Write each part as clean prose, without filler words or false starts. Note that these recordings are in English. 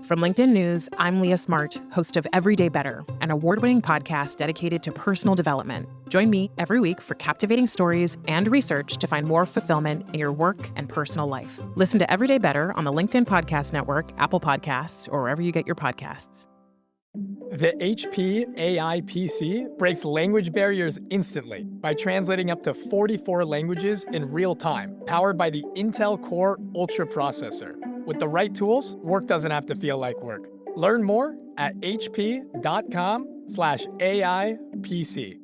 From LinkedIn News, I'm Leah Smart, host of Everyday Better, an award-winning podcast dedicated to personal development. Join me every week for captivating stories and research to find more fulfillment in your work and personal life. Listen to Everyday Better on the LinkedIn Podcast Network, Apple Podcasts, or wherever you get your podcasts. The HP AI PC breaks language barriers instantly by translating up to 44 languages in real time, powered by the Intel Core Ultra processor. With the right tools, work doesn't have to feel like work. Learn more at hp.com/AI PC.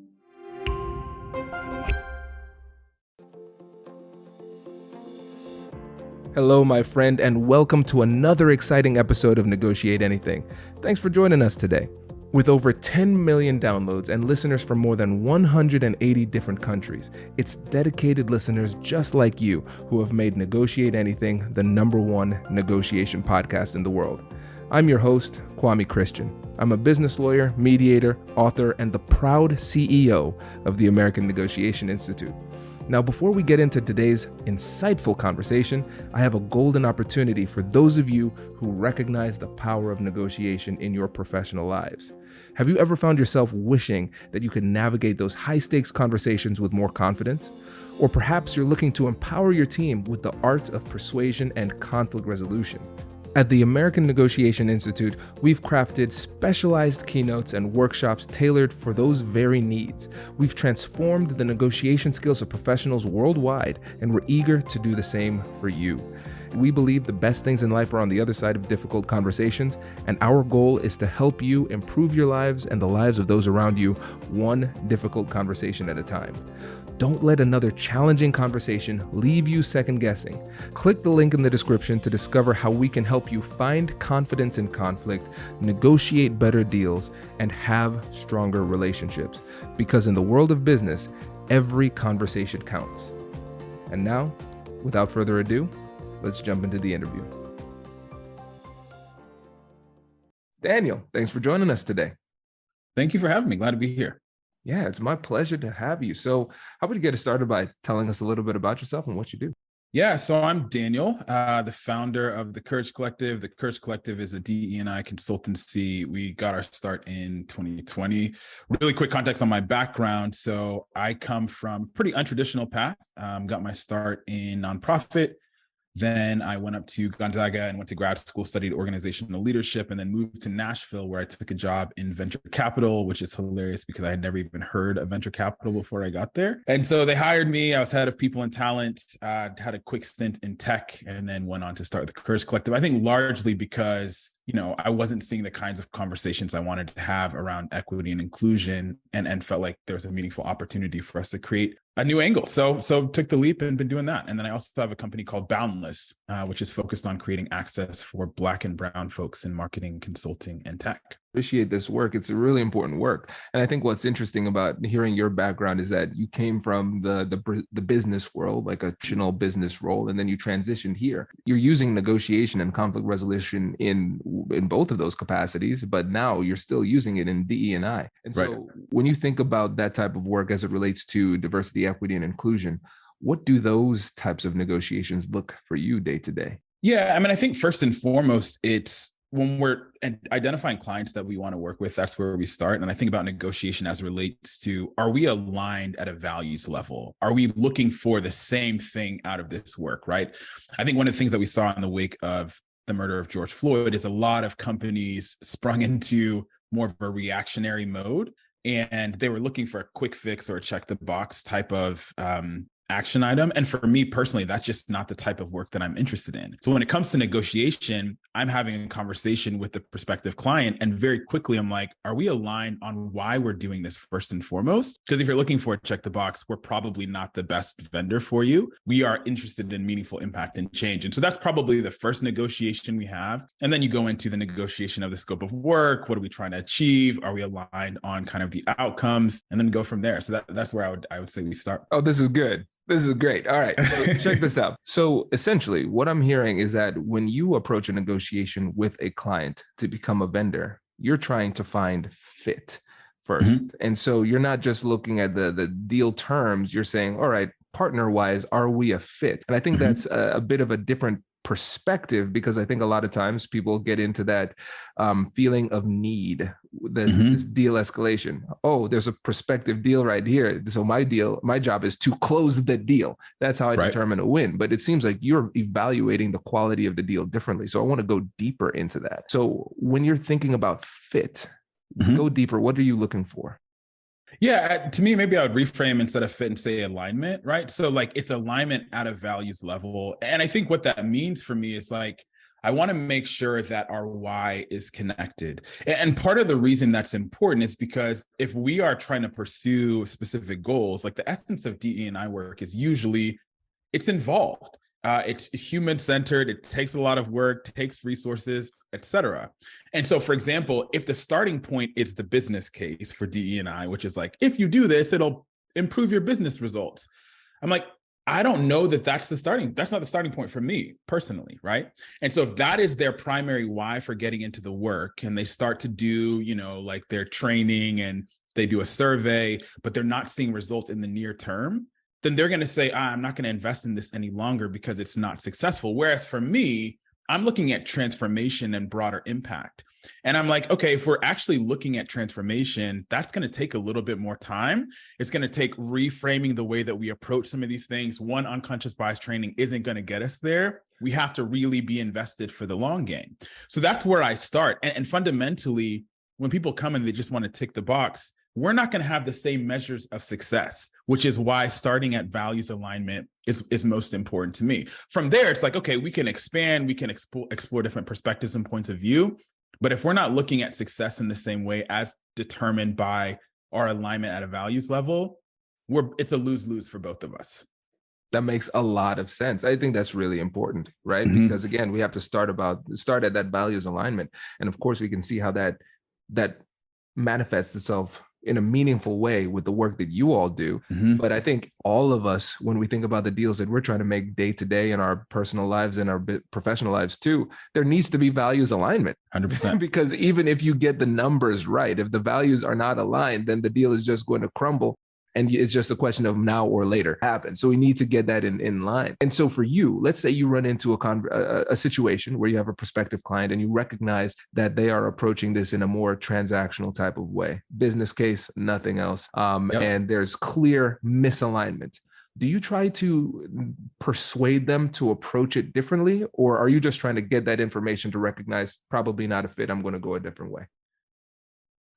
Hello, my friend, and welcome to another exciting episode of Negotiate Anything. Thanks for joining us today. With over 10 million downloads and listeners from more than 180 different countries, it's dedicated listeners just like you who have made Negotiate Anything the #1 negotiation podcast in the world. I'm your host, Kwame Christian. I'm a business lawyer, mediator, author, and the proud CEO of the American Negotiation Institute. Now, before we get into today's insightful conversation, I have a golden opportunity for those of you who recognize the power of negotiation in your professional lives. Have you ever found yourself wishing that you could navigate those high-stakes conversations with more confidence? Or perhaps you're looking to empower your team with the art of persuasion and conflict resolution. At the American Negotiation Institute, we've crafted specialized keynotes and workshops tailored for those very needs. We've transformed the negotiation skills of professionals worldwide, and we're eager to do the same for you. We believe the best things in life are on the other side of difficult conversations, and our goal is to help you improve your lives and the lives of those around you, one difficult conversation at a time. Don't let another challenging conversation leave you second guessing. Click the link in the description to discover how we can help you find confidence in conflict, negotiate better deals, and have stronger relationships. Because in the world of business, every conversation counts. And now, without further ado, let's jump into the interview. Daniel, thanks for joining us today. Thank you for having me. Glad to be here. Yeah, it's my pleasure to have you. So how about you get us started by telling us a little bit about yourself and what you do? Yeah, so I'm Daniel, the founder of the Courage Collective. The Courage Collective is a DE&I consultancy. We got our start in 2020. Really quick context on my background. So I come from a pretty untraditional path. Got my start in nonprofit. Then I went up to Gonzaga and went to grad school, studied organizational leadership, and then moved to Nashville, where I took a job in venture capital, which is hilarious because I had never even heard of venture capital before I got there. And so they hired me. I was head of people and talent, had a quick stint in tech, and then went on to start the Courage Collective. I think largely because, I wasn't seeing the kinds of conversations I wanted to have around equity and inclusion, and felt like there was a meaningful opportunity for us to create a new angle. So took the leap and been doing that. And then I also have a company called Boundless, which is focused on creating access for Black and brown folks in marketing, consulting, and tech. Appreciate this work. It's a really important work. And I think what's interesting about hearing your background is that you came from the business world, like a traditional business role, and then you transitioned here. You're using negotiation and conflict resolution in both of those capacities, but now you're still using it in DE&I. And so right. When you think about that type of work as it relates to diversity, equity, and inclusion, what do those types of negotiations look for you day to day? Yeah, I think first and foremost, it's when we're identifying clients that we want to work with, that's where we start. And I think about negotiation as it relates to, are we aligned at a values level? Are we looking for the same thing out of this work, right? I think one of the things that we saw in the wake of the murder of George Floyd is a lot of companies sprung into more of a reactionary mode, and they were looking for a quick fix or a check the box type of action item. And for me personally, that's just not the type of work that I'm interested in. So when it comes to negotiation, I'm having a conversation with the prospective client, and very quickly I'm like, are we aligned on why we're doing this first and foremost? Because if you're looking for a check the box, we're probably not the best vendor for you. We are interested in meaningful impact and change. And so that's probably the first negotiation we have. And then you go into the negotiation of the scope of work. What are we trying to achieve? Are we aligned on kind of the outcomes? And then go from there. So that's where I would say we start. Oh, this is good. This is great. All right, so check this out. So essentially what I'm hearing is that when you approach a negotiation with a client to become a vendor, you're trying to find fit first. Mm-hmm. And so you're not just looking at the deal terms, you're saying, all right, partner-wise, are we a fit? And I think that's a bit of a different perspective, because I think a lot of times people get into that feeling of need. There's Mhm. this deal escalation. Oh, there's a prospective deal right here. So my job is to close the deal. That's how I Right. determine a win. But it seems like you're evaluating the quality of the deal differently. So I want to go deeper into that. So when you're thinking about fit, Mhm. go deeper. What are you looking for? Yeah, to me, maybe I would reframe instead of fit and say alignment, right? So like it's alignment at a values level. And I think what that means for me is like, I want to make sure that our why is connected. And part of the reason that's important is because if we are trying to pursue specific goals, like the essence of DE&I work is usually it's involved. It's human-centered. It takes a lot of work, takes resources, etc. And so, for example, if the starting point is the business case for DE&I, which is like, if you do this, it'll improve your business results. I'm like, I don't know that that's not the starting point for me personally, right? And so if that is their primary why for getting into the work, and they start to do, like their training and they do a survey, but they're not seeing results in the near term, then they're going to say, I'm not going to invest in this any longer because it's not successful. Whereas for me, I'm looking at transformation and broader impact. And I'm like, okay, if we're actually looking at transformation, that's going to take a little bit more time. It's going to take reframing the way that we approach some of these things. One, unconscious bias training isn't going to get us there. We have to really be invested for the long game. So that's where I start. And fundamentally, when people come and they just want to tick the box, we're not going to have the same measures of success, which is why starting at values alignment is most important to me. From there, it's like, okay, we can expand, we can explore different perspectives and points of view. But if we're not looking at success in the same way as determined by our alignment at a values level, it's a lose-lose for both of us. That makes a lot of sense. I think that's really important, right? Mhm. Because again, we have to start at that values alignment. And of course, we can see how that manifests itself in a meaningful way with the work that you all do. Mhm. But I think all of us, when we think about the deals that we're trying to make day to day in our personal lives and our professional lives too, there needs to be values alignment. 100%. Because even if you get the numbers right, if the values are not aligned, then the deal is just going to crumble. And it's just a question of now or later happen. So we need to get that in line. And so for you, let's say you run into a situation where you have a prospective client and you recognize that they are approaching this in a more transactional type of way, business case, nothing else. Yep. And there's clear misalignment. Do you try to persuade them to approach it differently? Or are you just trying to get that information to recognize probably not a fit, I'm going to go a different way?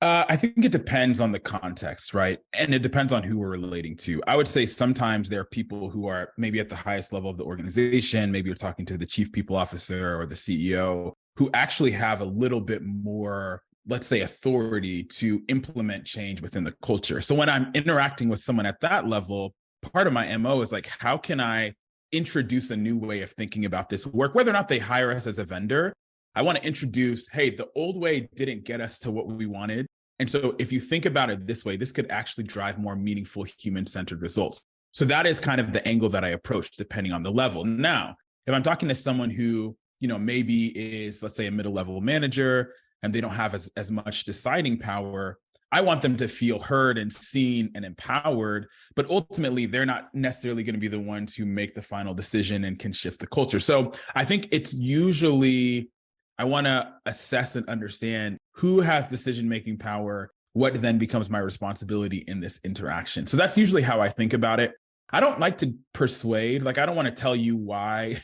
I think it depends on the context, right? And it depends on who we're relating to. I would say sometimes there are people who are maybe at the highest level of the organization. Maybe you're talking to the chief people officer or the CEO who actually have a little bit more, let's say, authority to implement change within the culture. So when I'm interacting with someone at that level, part of my MO is like, how can I introduce a new way of thinking about this work, whether or not they hire us as a vendor? I want to introduce, hey, the old way didn't get us to what we wanted. And so if you think about it this way, this could actually drive more meaningful human-centered results. So that is kind of the angle that I approach depending on the level. Now, if I'm talking to someone who, maybe is, let's say, a middle-level manager and they don't have as much deciding power, I want them to feel heard and seen and empowered, but ultimately they're not necessarily going to be the ones who make the final decision and can shift the culture. So I think it's usually, I want to assess and understand who has decision-making power, what then becomes my responsibility in this interaction. So that's usually how I think about it. I don't like to persuade, I don't want to tell you why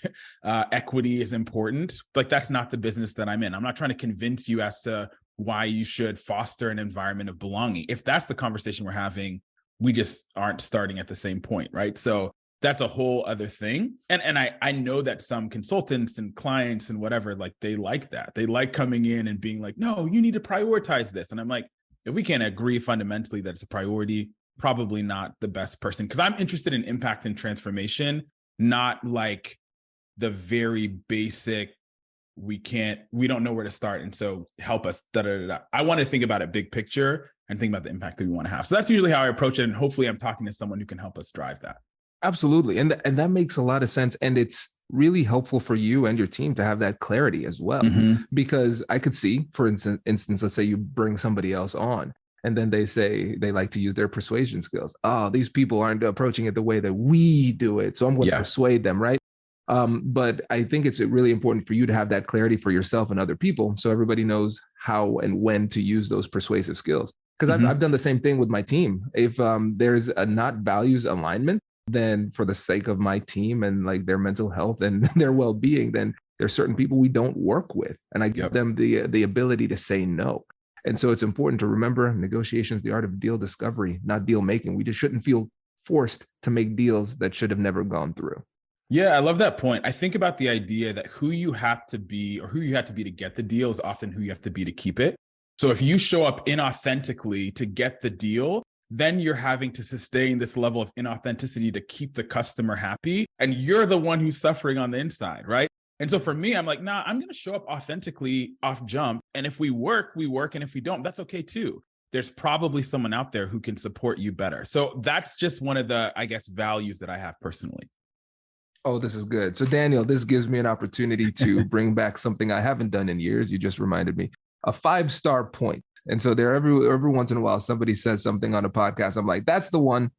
equity is important. That's not the business that I'm in. I'm not trying to convince you as to why you should foster an environment of belonging. If that's the conversation we're having, we just aren't starting at the same point, right? So that's a whole other thing. And I know that some consultants and clients and whatever, they like that. They like coming in and being like, no, you need to prioritize this. And I'm like, if we can't agree fundamentally that it's a priority, probably not the best person. Because I'm interested in impact and transformation, not the very basic, we don't know where to start. And so help us, I want to think about it big picture and think about the impact that we want to have. So that's usually how I approach it. And hopefully I'm talking to someone who can help us drive that. Absolutely. And that makes a lot of sense. And it's really helpful for you and your team to have that clarity as well. Mm-hmm. Because I could see, for instance, let's say you bring somebody else on and then they say they like to use their persuasion skills. Oh, these people aren't approaching it the way that we do it. So I'm going to persuade them, right? But I think it's really important for you to have that clarity for yourself and other people, so everybody knows how and when to use those persuasive skills. Because I've done the same thing with my team. If there's a not values alignment, then for the sake of my team and like their mental health and their well-being, then there's certain people we don't work with, and I give them the ability to say no. And so it's important to remember, negotiation is the art of deal discovery, not deal making. We just shouldn't feel forced to make deals that should have never gone through. Yeah, I love that point. I think about the idea that who you have to be or who you have to be to get the deal is often who you have to be to keep it. So if you show up inauthentically to get the deal, then you're having to sustain this level of inauthenticity to keep the customer happy. And you're the one who's suffering on the inside, right? And so for me, I'm like, nah, I'm going to show up authentically off jump. And if we work, we work. And if we don't, that's okay too. There's probably someone out there who can support you better. So that's just one of the, I guess, values that I have personally. Oh, this is good. So Daniel, this gives me an opportunity to bring back something I haven't done in years. You just reminded me, a 5-star point. And so there, every once in a while, somebody says something on a podcast. I'm like, that's the one.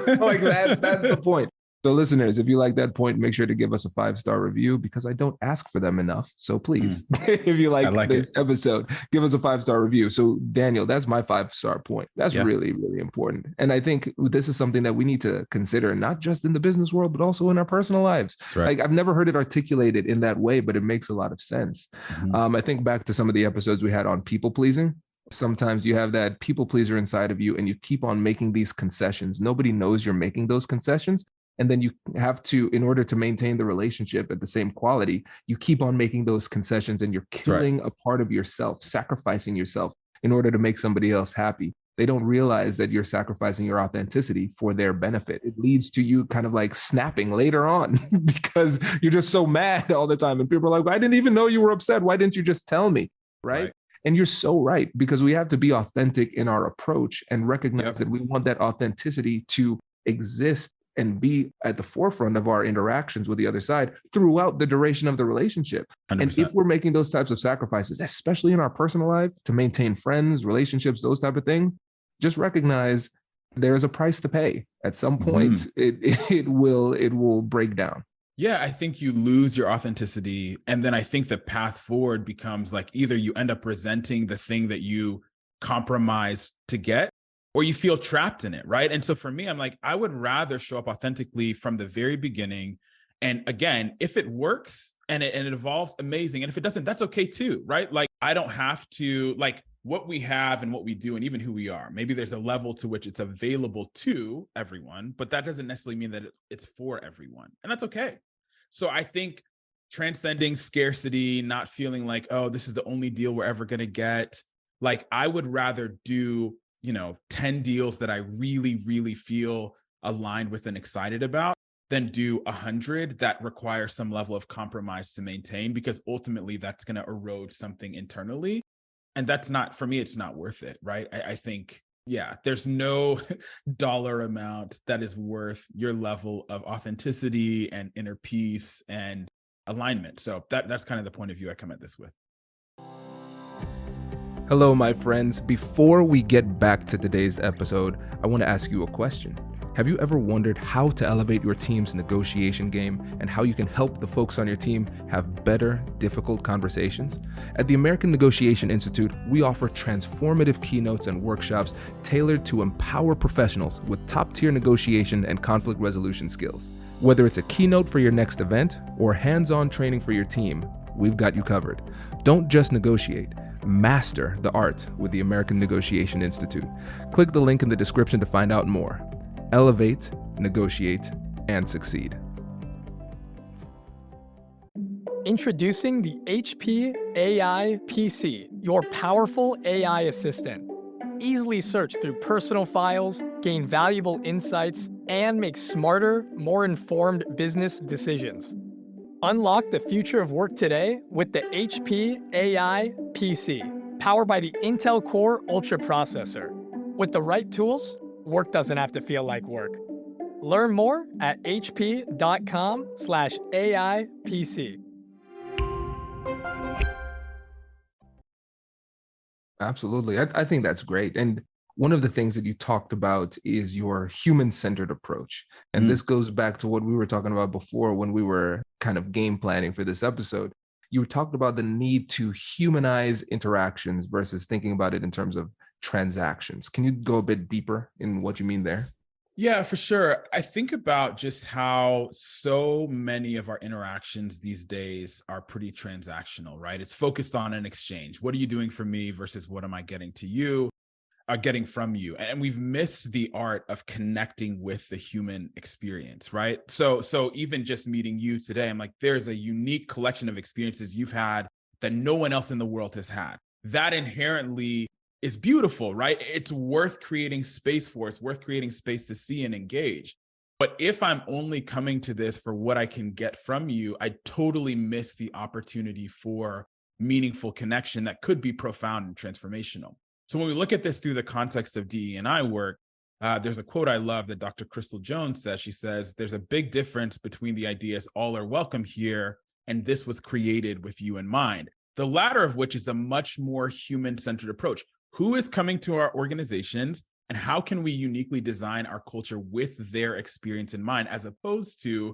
Like that's the point. So listeners, if you like that point, make sure to give us a 5-star review, because I don't ask for them enough. So please, if you like this episode, give us a 5-star review. So Daniel, that's my 5-star point. That's really, really important. And I think this is something that we need to consider, not just in the business world, but also in our personal lives. That's right. Like I've never heard it articulated in that way, but it makes a lot of sense. I think back to some of the episodes we had on people pleasing. Sometimes you have that people pleaser inside of you and you keep on making these concessions. Nobody knows you're making those concessions. And then you have to, in order to maintain the relationship at the same quality, you keep on making those concessions and you're killing a part of yourself, sacrificing yourself in order to make somebody else happy. They don't realize that you're sacrificing your authenticity for their benefit. It leads to you kind of like snapping later on because you're just so mad all the time. And people are like, I didn't even know you were upset. Why didn't you just tell me? Right. And you're so right, because we have to be authentic in our approach and recognize that we want that authenticity to exist and be at the forefront of our interactions with the other side throughout the duration of the relationship. 100%. And if we're making those types of sacrifices, especially in our personal life, to maintain friends, relationships, those type of things, just recognize there is a price to pay. At some point, it will break down. Yeah, I think you lose your authenticity. And then I think the path forward becomes like either you end up resenting the thing that you compromise to get, or you feel trapped in it, right? And so for me, I'm like, I would rather show up authentically from the very beginning. And again, if it works and it evolves, amazing. And if it doesn't, that's okay too, right? Like I don't have to, like what we have and what we do and even who we are, maybe there's a level to which it's available to everyone, but that doesn't necessarily mean that it's for everyone. And that's okay. So I think transcending scarcity, not feeling like, oh, this is the only deal we're ever going to get. Like I would rather do 10 deals that I really, really feel aligned with and excited about than do 100 that require some level of compromise to maintain, because ultimately that's going to erode something internally. And that's not, for me, it's not worth it, right? I think, there's no dollar amount that is worth your level of authenticity and inner peace and alignment. So that's kind of the point of view I come at this with. Hello, my friends. Before we get back to today's episode, I want to ask you a question. Have you ever wondered how to elevate your team's negotiation game and how you can help the folks on your team have better, difficult conversations? At the American Negotiation Institute, we offer transformative keynotes and workshops tailored to empower professionals with top-tier negotiation and conflict resolution skills. Whether it's a keynote for your next event or hands-on training for your team, we've got you covered. Don't just negotiate. Master the art with the American Negotiation Institute. Click the link in the description to find out more. Elevate, negotiate, and succeed. Introducing the HP AI PC, your powerful AI assistant. Easily search through personal files, gain valuable insights, and make smarter, more informed business decisions. Unlock the future of work today with the HP AI PC, powered by the Intel Core Ultra processor. With the right tools, work doesn't have to feel like work. Learn more at hp.com/AIPC. Absolutely. I think that's great. And one of the things that you talked about is your human-centered approach. And this goes back to what we were talking about before when we were kind of game planning for this episode, you talked about the need to humanize interactions versus thinking about it in terms of transactions. Can you go a bit deeper in what you mean there? Yeah, for sure. I think about just how so many of our interactions these days are pretty transactional, right? It's focused on an exchange. What are you doing for me versus what am I getting to you, getting from you? And we've missed the art of connecting with the human experience, right? So even just meeting you today, I'm like, there's a unique collection of experiences you've had that no one else in the world has had. That inherently is beautiful, right? It's worth creating space for. It's worth creating space to see and engage. But if I'm only coming to this for what I can get from you, I totally miss the opportunity for meaningful connection that could be profound and transformational. So when we look at this through the context of DE&I work, there's a quote I love that Dr. Crystal Jones says. She says, there's a big difference between the ideas all are welcome here and this was created with you in mind. The latter of which is a much more human-centered approach. Who is coming to our organizations and how can we uniquely design our culture with their experience in mind, as opposed to,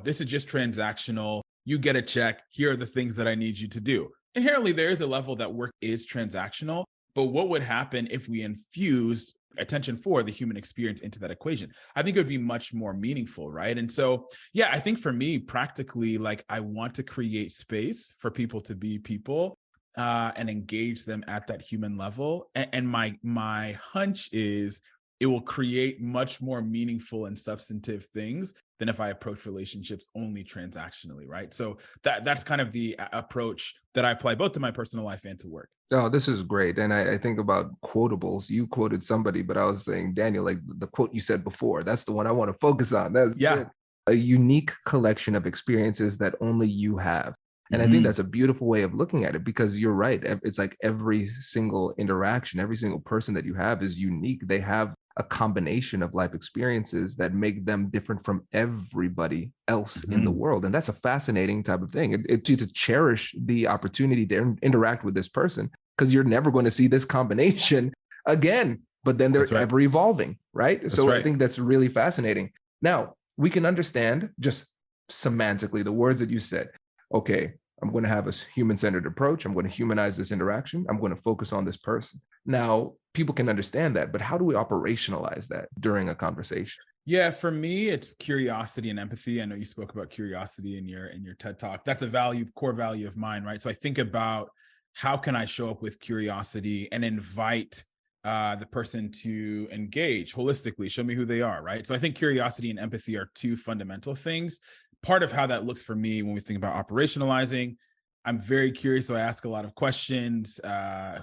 this is just transactional. You get a check. Here are the things that I need you to do. Inherently, there is a level that work is transactional, but what would happen if we infuse attention for the human experience into that equation? I think it would be much more meaningful, right? And so, yeah, I think for me, practically, like I want to create space for people to be people. And engage them at that human level. And my hunch is it will create much more meaningful and substantive things than if I approach relationships only transactionally, right? So that's kind of the approach that I apply both to my personal life and to work. Oh, this is great. And I think about quotables. You quoted somebody, but I was saying, Daniel, like the quote you said before, that's the one I want to focus on. That's good. A unique collection of experiences that only you have. And I think that's a beautiful way of looking at it, because you're right. It's like every single interaction, every single person that you have is unique. They have a combination of life experiences that make them different from everybody else in the world. And that's a fascinating type of thing. To cherish the opportunity to interact with this person, because you're never going to see this combination again, but then they're ever evolving, right? I think that's really fascinating. Now, we can understand just semantically the words that you said. Okay, I'm going to have a human-centered approach. I'm going to humanize this interaction. I'm going to focus on this person. Now, people can understand that, but how do we operationalize that during a conversation? Yeah, for me, it's curiosity and empathy. I know you spoke about curiosity in your TED Talk. That's a core value of mine, right? So I think about how can I show up with curiosity and invite the person to engage holistically, show me who they are, right? So I think curiosity and empathy are two fundamental things. Part of how that looks for me when we think about operationalizing, I'm very curious, so I ask a lot of questions.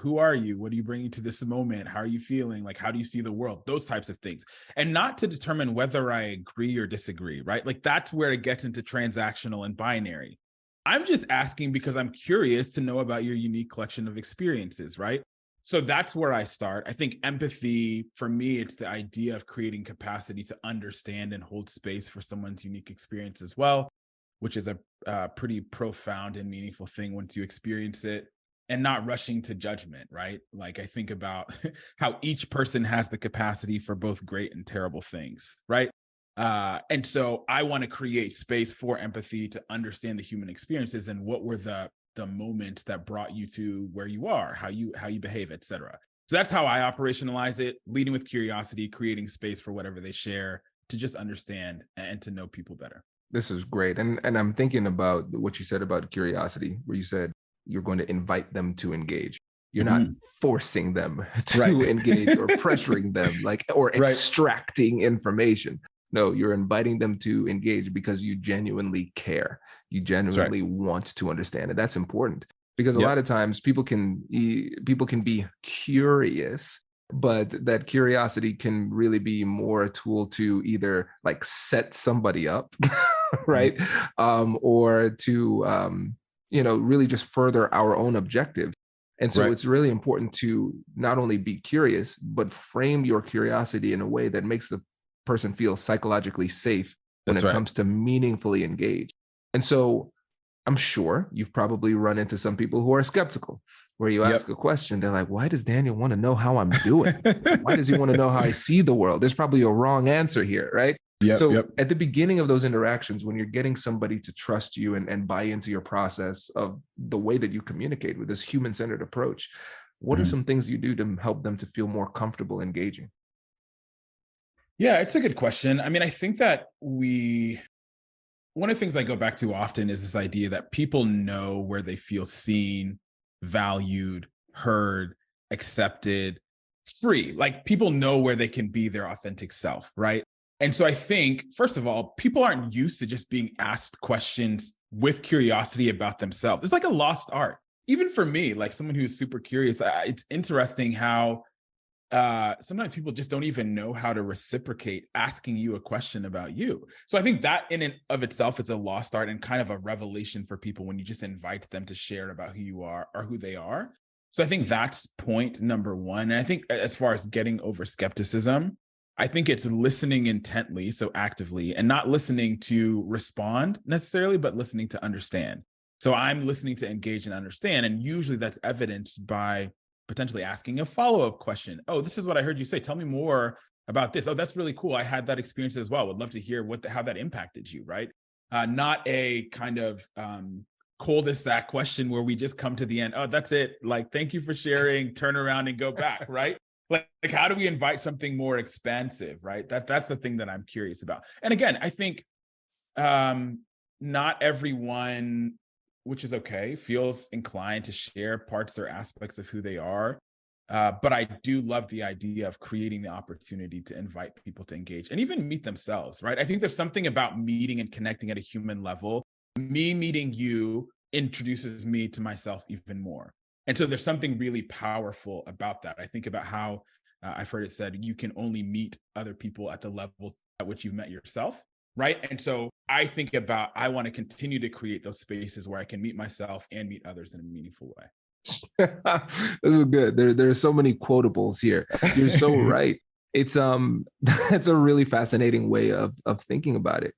Who are you? What are you bringing to this moment? How are you feeling? Like, how do you see the world? Those types of things. And not to determine whether I agree or disagree, right? Like that's where it gets into transactional and binary. I'm just asking because I'm curious to know about your unique collection of experiences, right? So that's where I start. I think empathy, for me, it's the idea of creating capacity to understand and hold space for someone's unique experience as well, which is a pretty profound and meaningful thing once you experience it, and not rushing to judgment, right? Like I think about how each person has the capacity for both great and terrible things, right? And so I want to create space for empathy to understand the human experiences and what were the moments that brought you to where you are, how you behave, et cetera. So that's how I operationalize it, leading with curiosity, creating space for whatever they share to just understand and to know people better. This is great. And I'm thinking about what you said about curiosity, where you said you're going to invite them to engage. You're not forcing them to engage or pressuring them, or extracting information. No, you're inviting them to engage because you genuinely care. You genuinely want to understand it. That's important, because a lot of times people can be curious, but that curiosity can really be more a tool to either like set somebody up, right? Or to, really just further our own objective. And so it's really important to not only be curious, but frame your curiosity in a way that makes the person feel psychologically safe when it comes to meaningfully engage. And so I'm sure you've probably run into some people who are skeptical, where you ask a question, they're like, why does Daniel want to know how I'm doing? Why does he want to know how I see the world? There's probably a wrong answer here, right? Yep, So yep. at the beginning of those interactions, when you're getting somebody to trust you and buy into your process of the way that you communicate with this human-centered approach, what are Mhm. some things you do to help them to feel more comfortable engaging? Yeah, it's a good question. I mean, I think that one of the things I go back to often is this idea that people know where they feel seen, valued, heard, accepted, free. Like people know where they can be their authentic self, right? And so I think, first of all, people aren't used to just being asked questions with curiosity about themselves. It's like a lost art. Even for me, like someone who's super curious, it's interesting how sometimes people just don't even know how to reciprocate asking you a question about you. So I think that in and of itself is a lost art and kind of a revelation for people when you just invite them to share about who you are or who they are. So I think that's point number one. And I think as far as getting over skepticism, I think it's listening intently, so actively, and not listening to respond necessarily, but listening to understand. So I'm listening to engage and understand. And usually that's evidenced by potentially asking a follow-up question. Oh, this is what I heard you say. Tell me more about this. Oh, that's really cool. I had that experience as well. Would love to hear how that impacted you, right? Not a kind of cul-de-sac question where we just come to the end. Oh, that's it. Like, thank you for sharing, turn around and go back, right? Like how do we invite something more expansive, right? That's the thing that I'm curious about. And again, I think not everyone, which is okay, feels inclined to share parts or aspects of who they are. But I do love the idea of creating the opportunity to invite people to engage and even meet themselves, right? I think there's something about meeting and connecting at a human level. Me meeting you introduces me to myself even more. And so there's something really powerful about that. I think about how I've heard it said, you can only meet other people at the level at which you've met yourself. Right. And so I think about, I want to continue to create those spaces where I can meet myself and meet others in a meaningful way. This is good. There are so many quotables here. You're so right. It's that's a really fascinating way of thinking about it.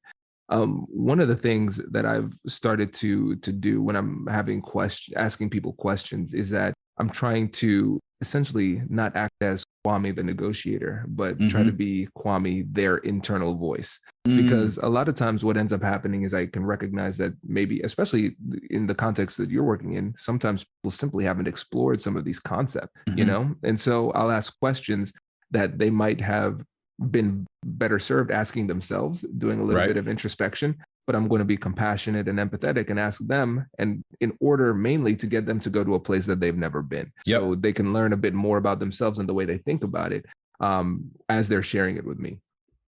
One of the things that I've started to do when I'm asking people questions is that I'm trying to essentially not act as Kwame the negotiator, but try to be Kwame their internal voice. Because a lot of times what ends up happening is I can recognize that maybe, especially in the context that you're working in, sometimes people simply haven't explored some of these concepts, you know? And so I'll ask questions that they might have been better served asking themselves, doing a little bit of introspection, but I'm going to be compassionate and empathetic and ask them, and in order mainly to get them to go to a place that they've never been. So they can learn a bit more about themselves and the way they think about it as they're sharing it with me.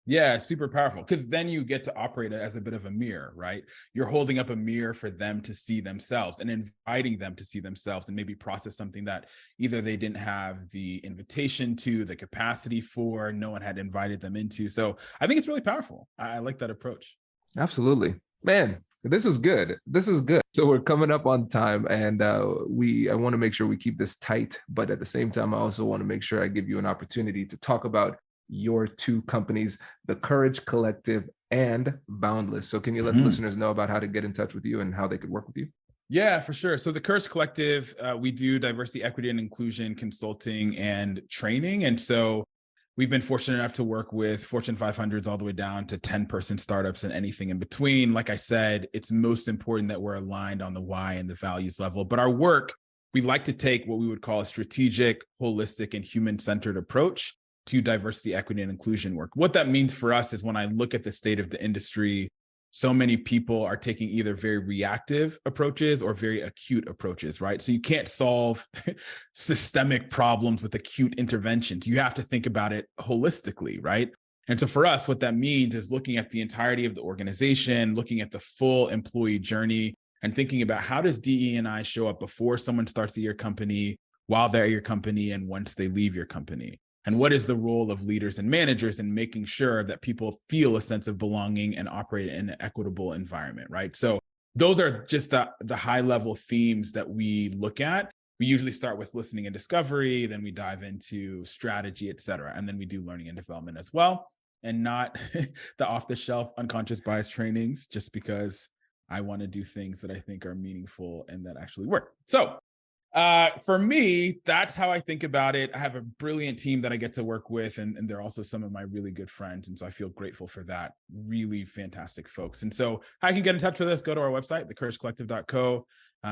Yeah, super powerful, because then you get to operate as a bit of a mirror, right? You're holding up a mirror for them to see themselves and inviting them to see themselves and maybe process something that either they didn't have the invitation to, the capacity for, no one had invited them into. So I think it's really powerful. I like that approach. Absolutely. Man, this is good. This is good. So we're coming up on time, and I want to make sure we keep this tight, but at the same time, I also want to make sure I give you an opportunity to talk about your two companies, The Courage Collective and Boundless. So can you let the listeners know about how to get in touch with you and how they could work with you? Yeah, for sure. So the Courage Collective, we do diversity, equity, and inclusion consulting and training. And so we've been fortunate enough to work with Fortune 500s all the way down to 10-person startups and anything in between. Like I said, it's most important that we're aligned on the why and the values level. But our work, we like to take what we would call a strategic, holistic, and human-centered approach to diversity, equity, and inclusion work. What that means for us is when I look at the state of the industry, so many people are taking either very reactive approaches or very acute approaches, right? So you can't solve systemic problems with acute interventions. You have to think about it holistically, right? And so for us, what that means is looking at the entirety of the organization, looking at the full employee journey, and thinking about how does DE&I show up before someone starts at your company, while they're at your company, and once they leave your company. And what is the role of leaders and managers in making sure that people feel a sense of belonging and operate in an equitable environment, right? So those are just the high level themes that we look at. We usually start with listening and discovery, then we dive into strategy, et cetera. And then we do learning and development as well, and not the off the shelf unconscious bias trainings, just because I want to do things that I think are meaningful and that actually work. So For me, that's how I think about it. I have a brilliant team that I get to work with, and they're also some of my really good friends. And so I feel grateful for that. Really fantastic folks. And so how you can get in touch with us, go to our website, thecouragecollective.co.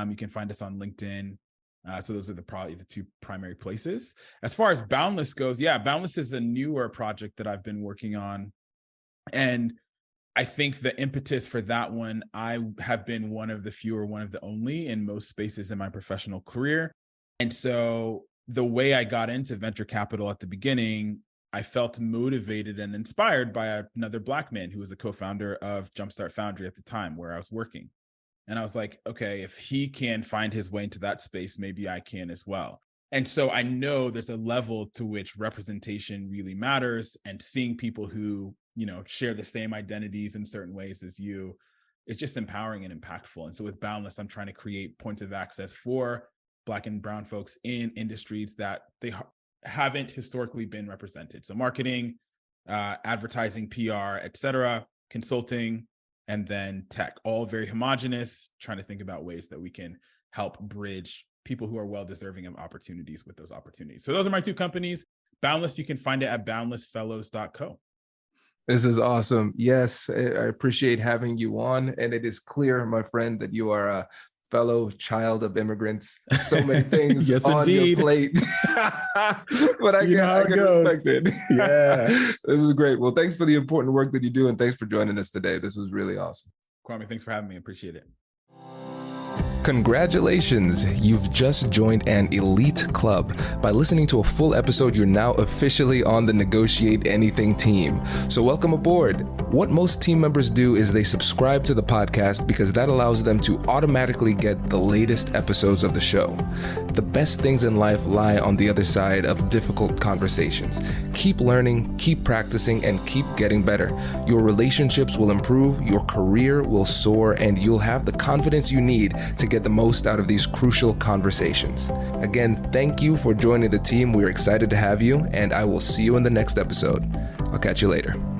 You can find us on LinkedIn. So those are probably the two primary places. As far as Boundless goes, yeah, Boundless is a newer project that I've been working on. And I think the impetus for that one, I have been one of the few or one of the only in most spaces in my professional career. And so the way I got into venture capital at the beginning, I felt motivated and inspired by another Black man who was a co-founder of Jumpstart Foundry at the time where I was working. And I was like, okay, if he can find his way into that space, maybe I can as well. And so I know there's a level to which representation really matters, and seeing people who, share the same identities in certain ways as you is just empowering and impactful. And so with Boundless, I'm trying to create points of access for Black and brown folks in industries that they haven't historically been represented. So marketing, advertising, PR, et cetera, consulting, and then tech, all very homogenous, trying to think about ways that we can help bridge people who are well-deserving of opportunities with those opportunities. So those are my two companies. Boundless, you can find it at boundlessfellows.co. This is awesome. Yes, I appreciate having you on. And it is clear, my friend, that you are a fellow child of immigrants. So many things yes, on indeed. Your plate. But I can respect it. Yeah. This is great. Well, thanks for the important work that you do. And thanks for joining us today. This was really awesome. Kwame, thanks for having me. I appreciate it. Congratulations! You've just joined an elite club. By listening to a full episode, you're now officially on the Negotiate Anything team. So welcome aboard. What most team members do is they subscribe to the podcast because that allows them to automatically get the latest episodes of the show. The best things in life lie on the other side of difficult conversations. Keep learning, keep practicing, and keep getting better. Your relationships will improve, your career will soar, and you'll have the confidence you need to get the most out of these crucial conversations. Again, thank you for joining the team. We're excited to have you, and I will see you in the next episode. I'll catch you later.